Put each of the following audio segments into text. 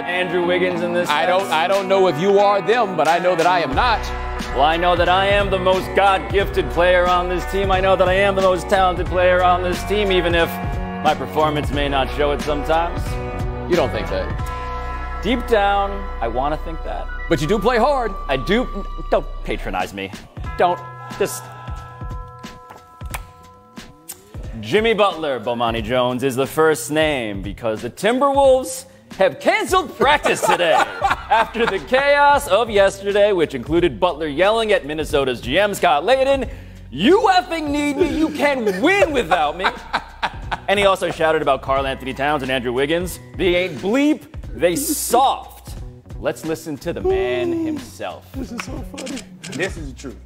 Andrew Wiggins in this. I don't know if you are them, but I know that I am not. Well, I know that I am the most God-gifted player on this team. I know that I am the most talented player on this team, even if my performance may not show it sometimes. You don't think that? Deep down, I want to think that. But you do play hard. I do. Don't patronize me. Don't. Just. Jimmy Butler, Bomani Jones, is the first name because the Timberwolves have canceled practice today after the chaos of yesterday, which included Butler yelling at Minnesota's GM Scott Layden, "You effing need me, you can win without me." And he also shouted about Karl Anthony Towns and Andrew Wiggins. They ain't bleep, they soft. Let's listen to the man himself. This is so funny. This is the truth.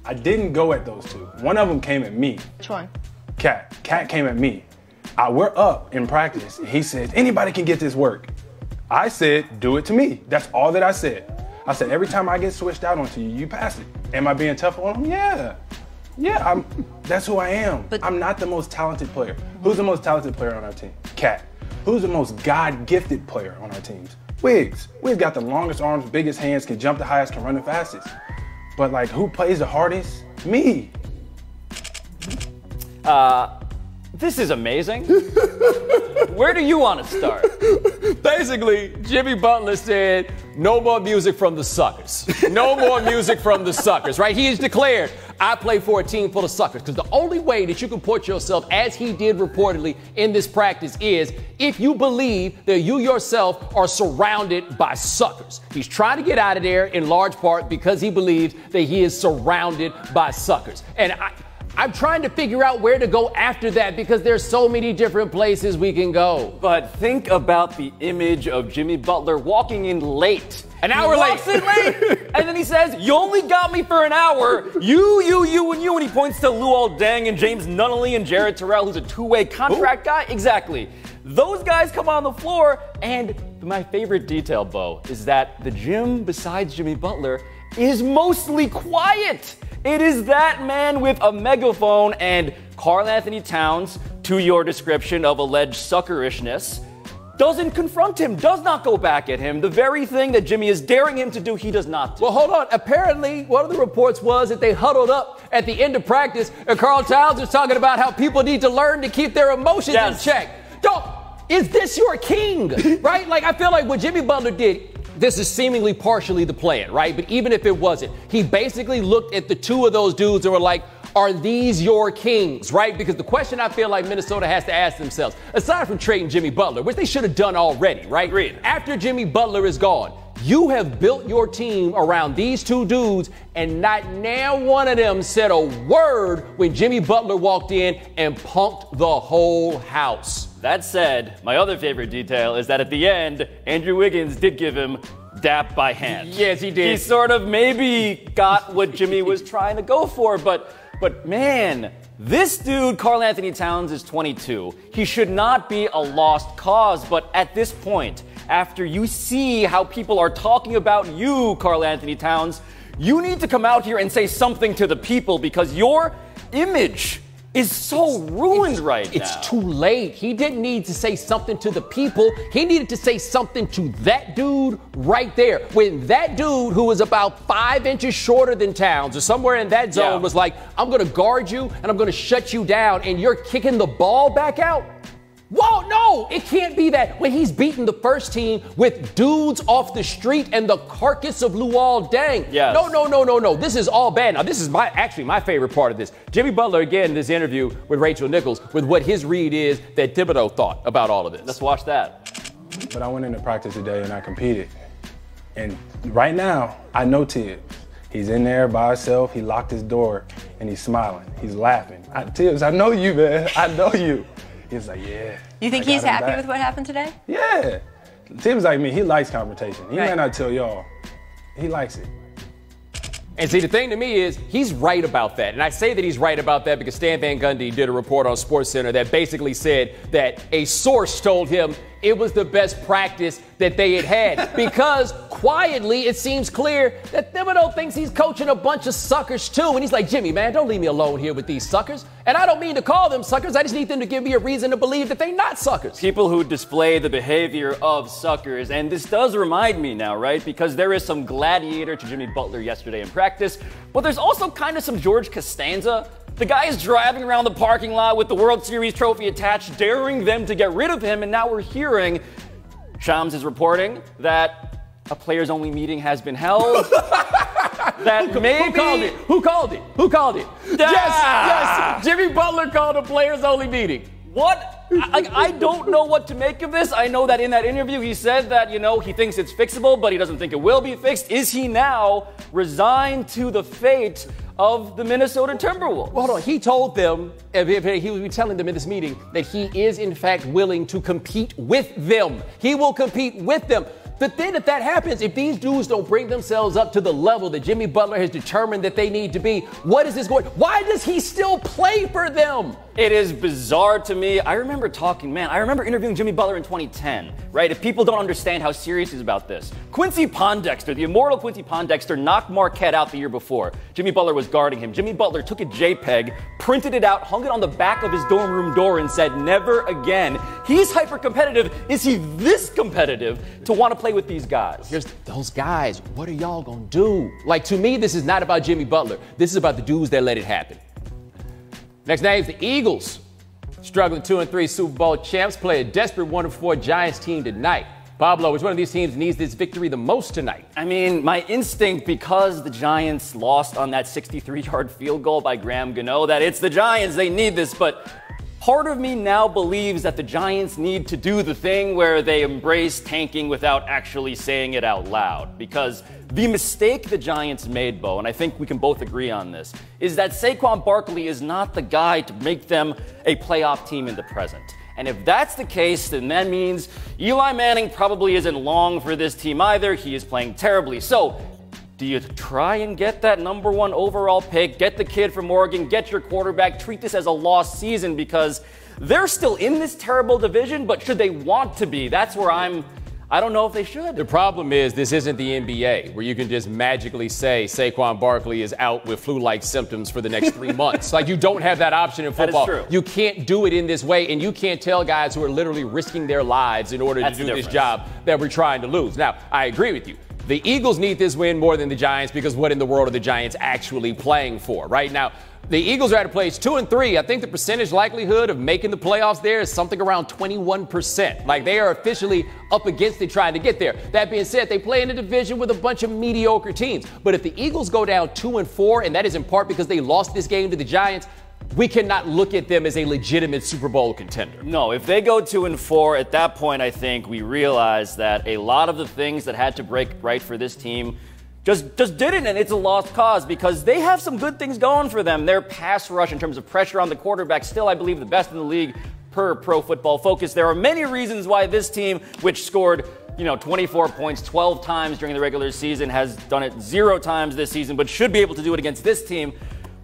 I didn't go at those two. One of them came at me. Which one? Cat came at me. We're up in practice. He says, anybody can get this work. I said, do it to me. That's all that I said. I said, every time I get switched out onto you, you pass it. Am I being tough on him? Yeah. Yeah, that's who I am. But I'm not the most talented player. Who's the most talented player on our team? Cat. Who's the most God-gifted player on our teams? Wiggs. Wiggs got the longest arms, biggest hands, can jump the highest, can run the fastest. But like, who plays the hardest? Me. This is amazing. Where do you want to start? Basically, Jimmy Butler said, no more music from the suckers. No more music from the suckers, right? He has declared, I play for a team full of suckers. Because the only way that you can put yourself, as he did reportedly in this practice, is if you believe that you yourself are surrounded by suckers. He's trying to get out of there in large part because he believes that he is surrounded by suckers. And I'm trying to figure out where to go after that because there's so many different places we can go. But think about the image of Jimmy Butler walking in late. An hour late. Walks in late. And then he says, you only got me for an hour. You, and you. And he points to Luol Deng and James Nunnally and Jared Terrell, who's a two-way contract guy. Exactly. Those guys come on the floor. And my favorite detail, Bo, is that the gym, besides Jimmy Butler, is mostly quiet. It is that man with a megaphone, and Karl Anthony Towns, to your description of alleged suckerishness, doesn't confront him, does not go back at him. The very thing that Jimmy is daring him to do, he does not do. Well, hold on. Apparently, one of the reports was that they huddled up at the end of practice, and Karl Towns was talking about how people need to learn to keep their emotions in check. Is this your king? Right? Like, I feel like what Jimmy Butler did, this is seemingly partially the plan, right? But even if it wasn't, he basically looked at the two of those dudes and were like, are these your kings, right? Because the question I feel like Minnesota has to ask themselves, aside from trading Jimmy Butler, which they should have done already, right? Agreed. After Jimmy Butler is gone, you have built your team around these two dudes, and not now one of them said a word when Jimmy Butler walked in and punked the whole house. That said, my other favorite detail is that at the end, Andrew Wiggins did give him dap by hand. Yes, he did. He sort of maybe got what Jimmy was trying to go for, but man, this dude, Karl Anthony Towns, is 22. He should not be a lost cause, but at this point, after you see how people are talking about you, Karl Anthony Towns, you need to come out here and say something to the people because your image is so ruined right now. It's too late. He didn't need to say something to the people. He needed to say something to that dude right there. When that dude, who was about 5 inches shorter than Towns, or somewhere in that zone, was like, I'm going to guard you and I'm going to shut you down, and you're kicking the ball back out. Whoa, no, it can't be that when he's beating the first team with dudes off the street and the carcass of Luol Deng. Yes. No. This is all bad. Now, this is actually my favorite part of this. Jimmy Butler, again, in this interview with Rachel Nichols, with what his read is that Thibodeau thought about all of this. Let's watch that. But I went into practice today and I competed. And right now, I know Tibbs. He's in there by himself. He locked his door and he's smiling. He's laughing. Tibbs, I know you, man. I know you. He's like, yeah. You think he's happy with what happened today? Yeah. Tibbs like me. He likes confrontation. He may not tell y'all. He likes it. And see, the thing to me is he's right about that. And I say that he's right about that because Stan Van Gundy did a report on SportsCenter that basically said that a source told him it was the best practice that they had had. Because quietly, it seems clear that Thibodeau thinks he's coaching a bunch of suckers too. And he's like, Jimmy, man, don't leave me alone here with these suckers. And I don't mean to call them suckers. I just need them to give me a reason to believe that they're not suckers. People who display the behavior of suckers. And this does remind me now, right? Because there is some gladiator to Jimmy Butler yesterday in practice, but there's also kind of some George Costanza. The guy is driving around the parking lot with the World Series trophy attached, daring them to get rid of him. And now we're hearing, Shams is reporting that a players-only meeting has been held. That maybe... Who called it? Who called it? Who called it? Yes. Jimmy Butler called a players-only meeting. What? I don't know what to make of this. I know that in that interview he said that, he thinks it's fixable, but he doesn't think it will be fixed. Is he now resigned to the fate of the Minnesota Timberwolves? Well, hold on. He told them, he will be telling them in this meeting that he is in fact willing to compete with them. He will compete with them. But then if that happens, if these dudes don't bring themselves up to the level that Jimmy Butler has determined that they need to be, what is this going? Why does he still play for them? It is bizarre to me. I remember interviewing Jimmy Butler in 2010, right? If people don't understand how serious he's about this. Quincy Pondexter, the immortal Quincy Pondexter, knocked Marquette out the year before. Jimmy Butler was guarding him. Jimmy Butler took a JPEG, printed it out, hung it on the back of his dorm room door and said, never again. He's hyper-competitive. Is he this competitive to want to play with these guys? Here's those guys. What are y'all going to do? Like, to me, this is not about Jimmy Butler. This is about the dudes that let it happen. Next name is the Eagles. Struggling 2-3 Super Bowl champs play a desperate 1-4 Giants team tonight. Pablo, which one of these teams needs this victory the most tonight? I mean, my instinct, because the Giants lost on that 63-yard field goal by Graham Gano, that it's the Giants, they need this, but part of me now believes that the Giants need to do the thing where they embrace tanking without actually saying it out loud. Because the mistake the Giants made, Bo, and I think we can both agree on this, is that Saquon Barkley is not the guy to make them a playoff team in the present. And if that's the case, then that means Eli Manning probably isn't long for this team either. He is playing terribly. So, do you try and get that number 1 overall pick, get the kid from Oregon, get your quarterback, treat this as a lost season because they're still in this terrible division, but should they want to be? That's where I don't know if they should. The problem is this isn't the NBA where you can just magically say Saquon Barkley is out with flu-like symptoms for the next 3 months. Like, you don't have that option in football. That is true. You can't do it in this way, and you can't tell guys who are literally risking their lives in order to do this job that we're trying to lose. Now, I agree with you. The Eagles need this win more than the Giants because what in the world are the Giants actually playing for? Right now, the Eagles are at a place 2-3. I think the percentage likelihood of making the playoffs there is something around 21%. Like, they are officially up against it trying to get there. That being said, they play in a division with a bunch of mediocre teams. But if the Eagles go down 2-4, and that is in part because they lost this game to the Giants, we cannot look at them as a legitimate Super Bowl contender. No, if they go 2-4, at that point, I think we realize that a lot of the things that had to break right for this team just didn't, and it's a lost cause because they have some good things going for them. Their pass rush in terms of pressure on the quarterback, still, I believe, the best in the league per Pro Football Focus. There are many reasons why this team, which scored 24 points 12 times during the regular season, has done it 0 times this season, but should be able to do it against this team.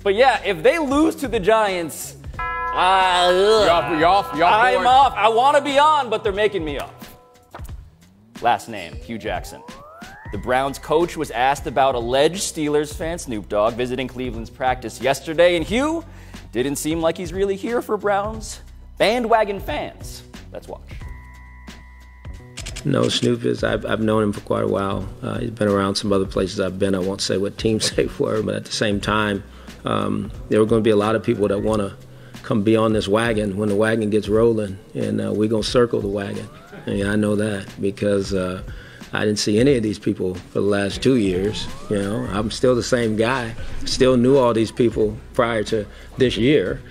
But yeah, if they lose to the Giants, You're off. I'm off. I want to be on, but they're making me off. Last name, Hugh Jackson. The Browns coach was asked about alleged Steelers fan Snoop Dogg visiting Cleveland's practice yesterday, and Hugh didn't seem like he's really here for Browns bandwagon fans. Let's watch. No, Snoop is, I've known him for quite a while. He's been around some other places I've been. I won't say what teams they were, but at the same time, there are going to be a lot of people that want to come be on this wagon when the wagon gets rolling, and we're going to circle the wagon. And I know that because I didn't see any of these people for the last 2 years. I'm still the same guy. Still knew all these people prior to this year.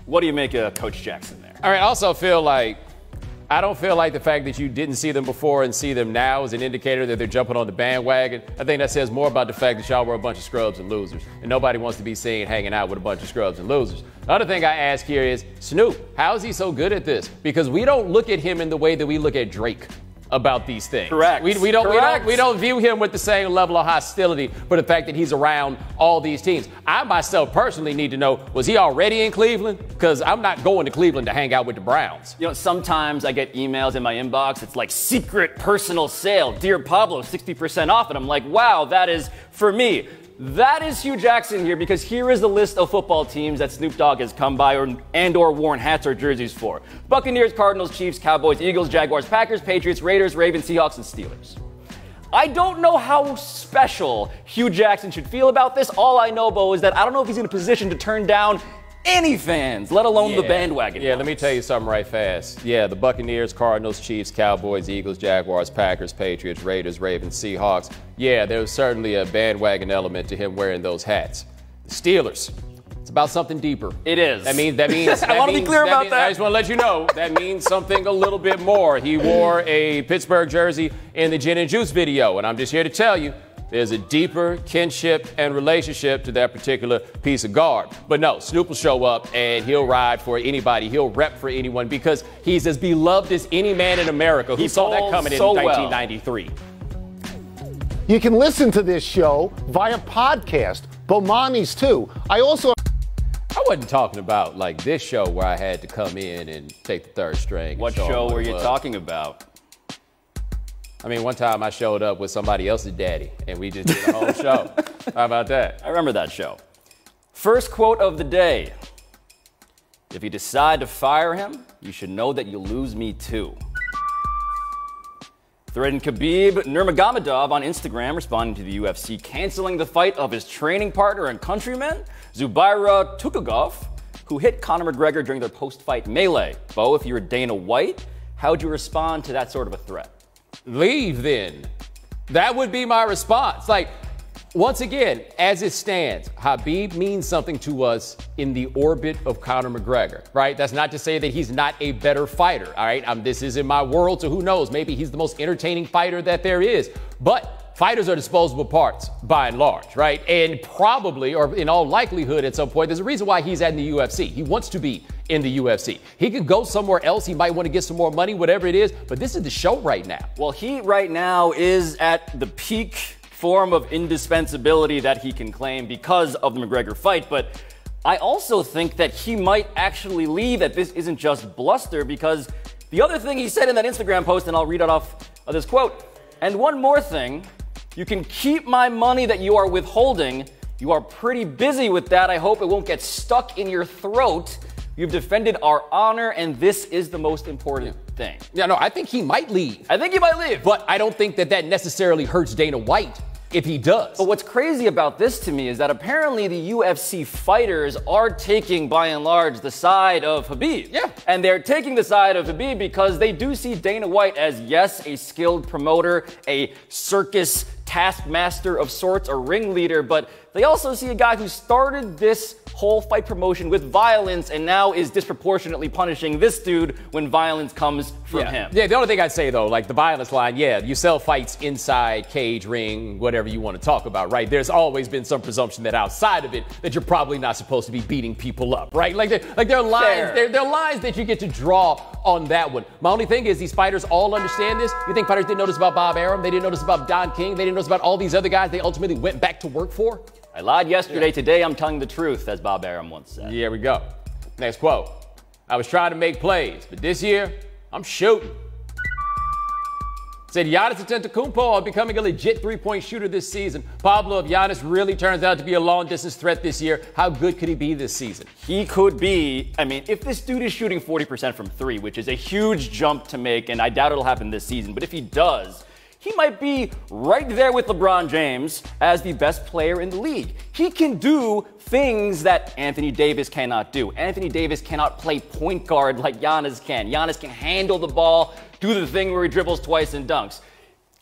What do you make of Coach Jackson there? All right, I don't feel like the fact that you didn't see them before and see them now is an indicator that they're jumping on the bandwagon. I think that says more about the fact that y'all were a bunch of scrubs and losers, and nobody wants to be seen hanging out with a bunch of scrubs and losers. The other thing I ask here is, Snoop, how is he so good at this? Because we don't look at him in the way that we look at Drake about these things. Correct. We don't view him with the same level of hostility for the fact that he's around all these teams. I myself personally need to know, was he already in Cleveland? Because I'm not going to Cleveland to hang out with the Browns. Sometimes I get emails in my inbox. It's like secret personal sale. Dear Pablo, 60% off. And I'm like, wow, that is for me. That is Hugh Jackson here, because here is the list of football teams that Snoop Dogg has come by or worn hats or jerseys for. Buccaneers, Cardinals, Chiefs, Cowboys, Eagles, Jaguars, Packers, Patriots, Raiders, Ravens, Seahawks, and Steelers. I don't know how special Hugh Jackson should feel about this. All I know, Bo, is that I don't know if he's in a position to turn down any fans, let alone the bandwagon. Yeah, let me tell you something right fast. Yeah, the Buccaneers, Cardinals, Chiefs, Cowboys, Eagles, Jaguars, Packers, Patriots, Raiders, Ravens, Seahawks. Yeah, there's certainly a bandwagon element to him wearing those hats. The Steelers, it's about something deeper. It is. That means I want to be clear about that. I just want to let you know that means something a little bit more. He wore a Pittsburgh jersey in the Gin and Juice video, and I'm just here to tell you, there's a deeper kinship and relationship to that particular piece of garb. But no, Snoop will show up and he'll ride for anybody. He'll rep for anyone because he's as beloved as any man in America who saw that coming in 1993. You can listen to this show via podcast. Bomani's too. I wasn't talking about like this show where I had to come in and take the third string. What show were you talking about? I mean, one time I showed up with somebody else's daddy, and we just did the whole show. How about that? I remember that show. First quote of the day. If you decide to fire him, you should know that you'll lose me too. Threatened Khabib Nurmagomedov on Instagram, responding to the UFC canceling the fight of his training partner and countryman, Zubaira Tukhugov, who hit Conor McGregor during their post-fight melee. Bo, if you were Dana White, how would you respond to that sort of a threat? Leave then. That would be my response. Like, once again, as it stands, Khabib means something to us in the orbit of Conor McGregor, right? That's not to say that he's not a better fighter, all right? This is in my world, so who knows? Maybe he's the most entertaining fighter that there is. But fighters are disposable parts, by and large, right? And probably, or in all likelihood at some point, there's a reason why he's at the UFC. He wants to be in the UFC. He could go somewhere else. He might want to get some more money, whatever it is. But this is the show right now. Well, he right now is at the peak form of indispensability that he can claim because of the McGregor fight. But I also think that he might actually leave, that this isn't just bluster, because the other thing he said in that Instagram post, and I'll read it off of this quote, and one more thing, you can keep my money that you are withholding. You are pretty busy with that. I hope it won't get stuck in your throat. You've defended our honor, and this is the most important thing. Yeah, no, I think he might leave. I think he might leave. But I don't think that necessarily hurts Dana White if he does. But what's crazy about this to me is that apparently the UFC fighters are taking, by and large, the side of Khabib. Yeah. And they're taking the side of Khabib because they do see Dana White as, yes, a skilled promoter, a circus taskmaster of sorts, a ringleader, but they also see a guy who started this whole fight promotion with violence and now is disproportionately punishing this dude when violence comes from him. Yeah, the only thing I'd say, though, like the violence line, you sell fights inside, cage, ring, whatever you want to talk about, right? There's always been some presumption that outside of it, that you're probably not supposed to be beating people up, right? Like there are lines, there are lines that you get to draw on that one. My only thing is these fighters all understand this. You think fighters didn't notice about Bob Arum? They didn't notice about Don King? They didn't notice about all these other guys they ultimately went back to work for? I lied yesterday. Today I'm telling the truth, as Bob Arum once said. Here we go. Next quote. I was trying to make plays, but this year, I'm shooting. Said Giannis Antetokounmpo on becoming a legit three-point shooter this season. Pablo, if Giannis really turns out to be a long-distance threat this year, how good could he be this season? He could be. I mean, if this dude is shooting 40% from three, which is a huge jump to make, and I doubt it'll happen this season, but if he does, he might be right there with LeBron James as the best player in the league. He can do things that Anthony Davis cannot do. Anthony Davis cannot play point guard like Giannis can. Giannis can handle the ball, do the thing where he dribbles twice and dunks.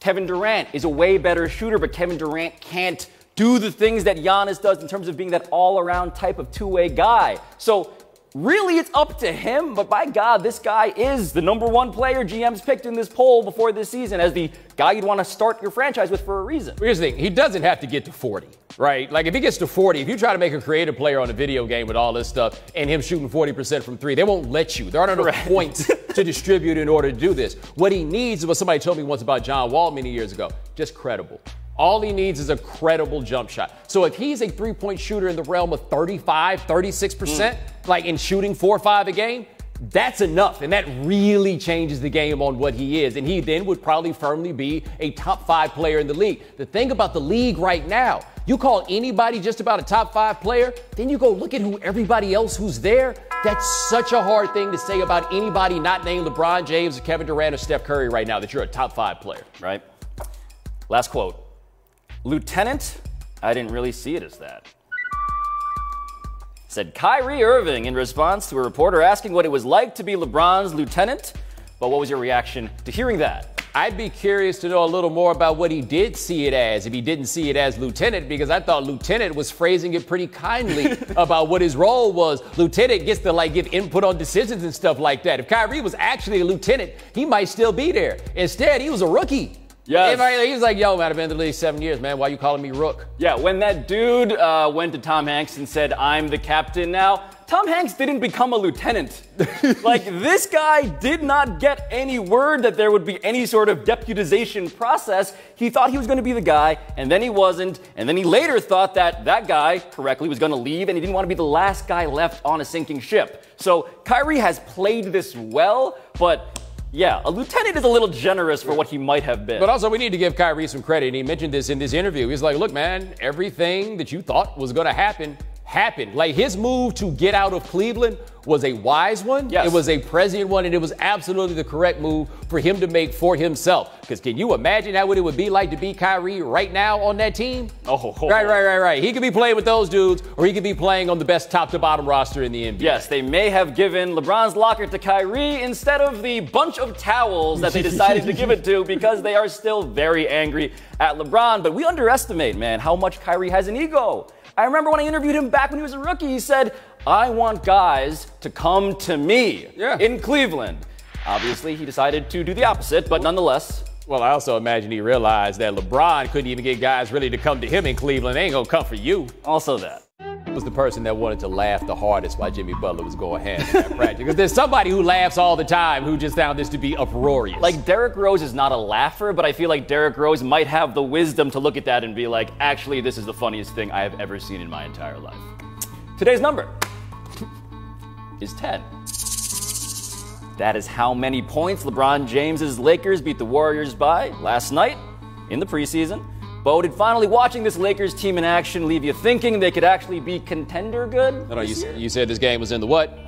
Kevin Durant is a way better shooter, but Kevin Durant can't do the things that Giannis does in terms of being that all-around type of two-way guy. So really, it's up to him, but by God, this guy is the number one player GM's picked in this poll before this season as the guy you'd want to start your franchise with for a reason. Here's the thing. He doesn't have to get to 40, right? Like, if he gets to 40, if you try to make a creative player on a video game with all this stuff and him shooting 40% from three, they won't let you. There aren't enough points to distribute in order to do this. What he needs is what somebody told me once about John Wall many years ago. Just credible. All he needs is a credible jump shot. So if he's a three-point shooter in the realm of 35, 36%, like in shooting 4 or 5 a game, that's enough. And that really changes the game on what he is. And he then would probably firmly be a top 5 player in the league. The thing about the league right now, You call anybody just about a top 5 player, then you go look at who everybody else who's there. That's such a hard thing to say about anybody not named LeBron James or Kevin Durant or Steph Curry right now, that you're a top 5 player. Right. Last quote. Lieutenant, I didn't really see it as that. Said Kyrie Irving in response to a reporter asking what it was like to be LeBron's lieutenant. But what was your reaction to hearing that? I'd be curious to know a little more about what he did see it as, if he didn't see it as lieutenant, because I thought lieutenant was phrasing it pretty kindly about what his role was. Lieutenant gets to give input on decisions and stuff like that. If Kyrie was actually a lieutenant, he might still be there. Instead, he was a rookie. Yes. He was like, yo, man, I've been in the league 7 years, man. Why you calling me Rook? Yeah, when that dude went to Tom Hanks and said, I'm the captain now, Tom Hanks didn't become a lieutenant. This guy did not get any word that there would be any sort of deputization process. He thought he was going to be the guy, and then he wasn't. And then he later thought that that guy, correctly, was going to leave, and he didn't want to be the last guy left on a sinking ship. So Kyrie has played this well, but yeah, a lieutenant is a little generous for what he might have been. But also, we need to give Kyrie some credit. And he mentioned this in this interview. He's like, look, man, everything that you thought was going to happen happened. His move to get out of Cleveland was a wise one. Yes. It was a prescient one, and it was absolutely the correct move for him to make for himself. Because can you imagine what it would be like to be Kyrie right now on that team? Right. He could be playing with those dudes, or he could be playing on the best top-to-bottom roster in the NBA. Yes, they may have given LeBron's locker to Kyrie instead of the bunch of towels that they decided to give it to, because they are still very angry at LeBron. But we underestimate, man, how much Kyrie has an ego. I remember when I interviewed him back when he was a rookie, he said, I want guys to come to me in Cleveland. Obviously, he decided to do the opposite, but nonetheless. Well, I also imagine he realized that LeBron couldn't even get guys really to come to him in Cleveland. They ain't going to come for you. Also that. Was the person that wanted to laugh the hardest while Jimmy Butler was going ham in that practice. Because there's somebody who laughs all the time who just found this to be uproarious. Derrick Rose is not a laugher, but I feel like Derrick Rose might have the wisdom to look at that and be like, actually, this is the funniest thing I have ever seen in my entire life. Today's number is 10. That is how many points LeBron James's Lakers beat the Warriors by last night in the preseason. Bo, did finally watching this Lakers team in action leave you thinking they could actually be contender good? No, you said this game was in the what?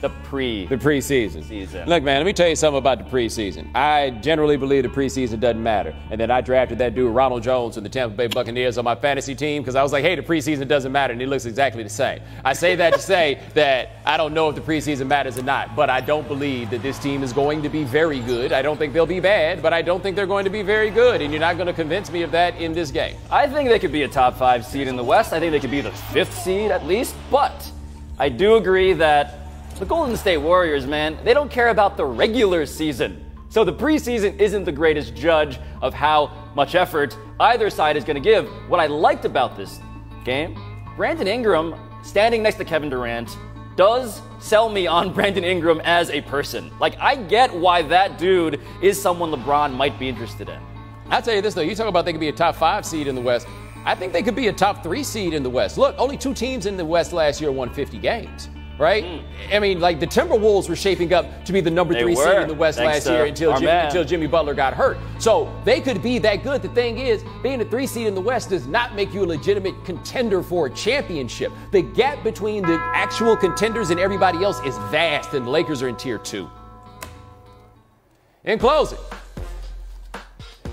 The preseason. Season. Look, man, let me tell you something about the preseason. I generally believe the preseason doesn't matter. And then I drafted that dude, Ronald Jones, from the Tampa Bay Buccaneers on my fantasy team because I was like, hey, the preseason doesn't matter, and he looks exactly the same. I say that to say that I don't know if the preseason matters or not, but I don't believe that this team is going to be very good. I don't think they'll be bad, but I don't think they're going to be very good, and you're not going to convince me of that in this game. I think they could be a top 5 seed in the West. I think they could be the 5th seed at least, but I do agree that the Golden State Warriors, man, they don't care about the regular season. So the preseason isn't the greatest judge of how much effort either side is going to give. What I liked about this game, Brandon Ingram standing next to Kevin Durant does sell me on Brandon Ingram as a person. I get why that dude is someone LeBron might be interested in. I'll tell you this, though. You talk about they could be a top 5 seed in the West. I think they could be a top 3 seed in the West. Look, only 2 teams in the West last year won 50 games. Right? I mean, the Timberwolves were shaping up to be the number 3 seed in the West last year until Jimmy Butler got hurt. So they could be that good. The thing is, being a 3 seed in the West does not make you a legitimate contender for a championship. The gap between the actual contenders and everybody else is vast, and the Lakers are in tier 2. In closing,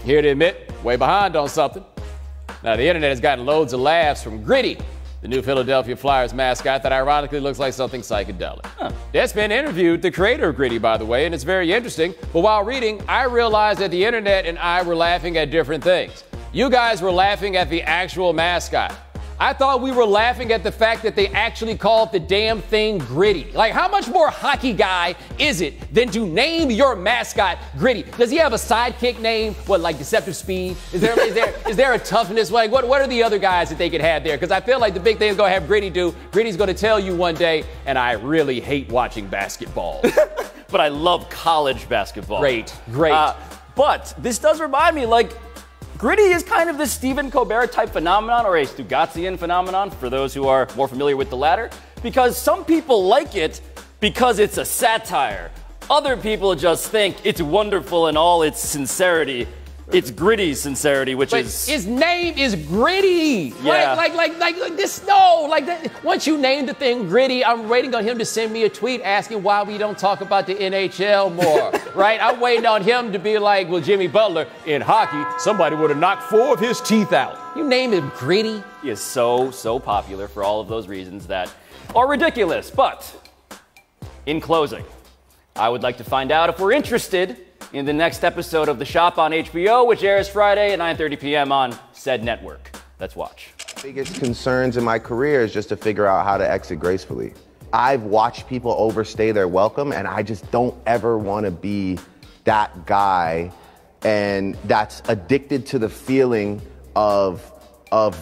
here to admit, way behind on something. Now, the internet has gotten loads of laughs from Gritty, the new Philadelphia Flyers mascot that ironically looks like something psychedelic. Deadspin interviewed the creator of Gritty, by the way, and it's very interesting. But while reading, I realized that the internet and I were laughing at different things. You guys were laughing at the actual mascot. I thought we were laughing at the fact that they actually called the damn thing Gritty. How much more hockey guy is it than to name your mascot Gritty? Does he have a sidekick name? What, Deceptive Speed? Is there a toughness? What are the other guys that they could have there? Because I feel like the big thing is going to have Gritty do. Gritty's going to tell you one day, and I really hate watching basketball. But I love college basketball. Great. But this does remind me, Gritty is kind of the Stephen Colbert type phenomenon, or a Stugatzian phenomenon for those who are more familiar with the latter, because some people like it because it's a satire. Other people just think it's wonderful in all its sincerity. It's Gritty's sincerity, which But is his name is Gritty. Yeah. Like this. No, like that. Once you name the thing Gritty, I'm waiting on him to send me a tweet asking why we don't talk about the NHL more. Right? I'm waiting on him to be like, well, Jimmy Butler in hockey, somebody would have knocked 4 of his teeth out. You name him Gritty. he is so popular for all of those reasons that are ridiculous. But in closing, I would like to find out if we're interested in the next episode of The Shop on HBO, which airs Friday at 9:30 p.m. on said network. Let's watch. Biggest concerns in my career is just to figure out how to exit gracefully. I've watched people overstay their welcome, and I just don't ever want to be that guy, and that's addicted to the feeling of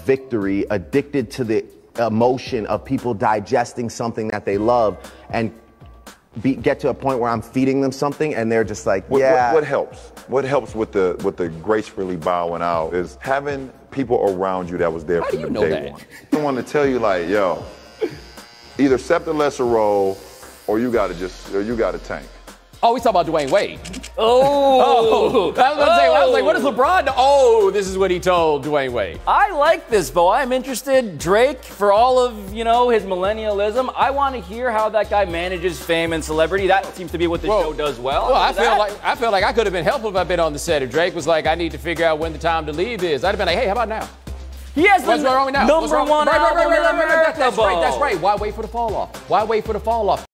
victory, addicted to the emotion of people digesting something that they love, and get to a point where I'm feeding them something and they're just like, yeah. What helps? What helps with the gracefully bowing out is having people around you that was there from the day one. I want to tell you, like, yo, either accept a lesser role or you got to tank. Oh, we talking about Dwayne Wade. Oh. I was like, what does LeBron do? Oh, this is what he told Dwayne Wade. I like this, Bo. I'm interested. Drake, for all of, his millennialism, I want to hear how that guy manages fame and celebrity. That seems to be what the show does well. Well, I feel like I could have been helpful if I'd been on the set. If Drake was like, I need to figure out when the time to leave is, I'd have been like, hey, how about now? He has What's wrong with now? number one album in America, That's right. Why wait for the fall off?